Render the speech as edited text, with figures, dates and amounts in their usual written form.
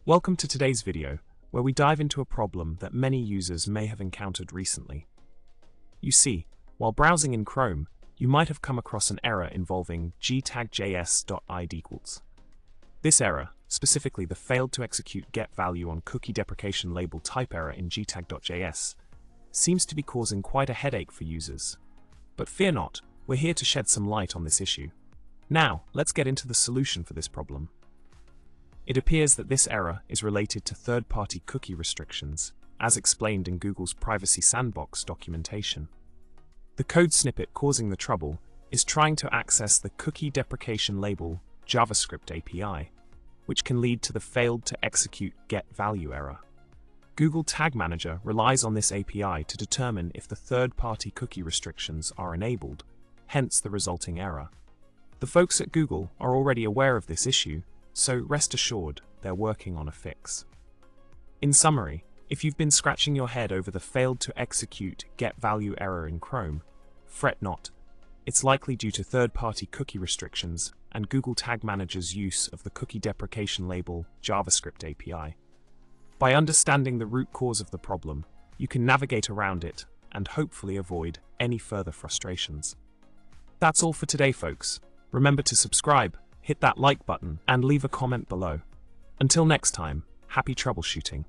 Welcome to today's video, where we dive into a problem that many users may have encountered recently. You see, while browsing in Chrome, you might have come across an error involving gtag.js.id equals. This error, specifically the failed to execute getValue on cookie deprecation label type error in gtag.js, seems to be causing quite a headache for users. But fear not, we're here to shed some light on this issue. Now, let's get into the solution for this problem. It appears that this error is related to third-party cookie restrictions, as explained in Google's Privacy Sandbox documentation. The code snippet causing the trouble is trying to access the cookie deprecation label JavaScript API, which can lead to the failed to execute getValue error. Google Tag Manager relies on this API to determine if the third-party cookie restrictions are enabled, hence the resulting error. The folks at Google are already aware of this issue, so rest assured they're working on a fix. In summary, if you've been scratching your head over the failed to execute getValue error in Chrome, fret not. It's likely due to third-party cookie restrictions and Google Tag Manager's use of the cookie deprecation label JavaScript API. By understanding the root cause of the problem, you can navigate around it and hopefully avoid any further frustrations. That's all for today, folks. Remember to subscribe, hit that like button, and leave a comment below. Until next time, happy troubleshooting.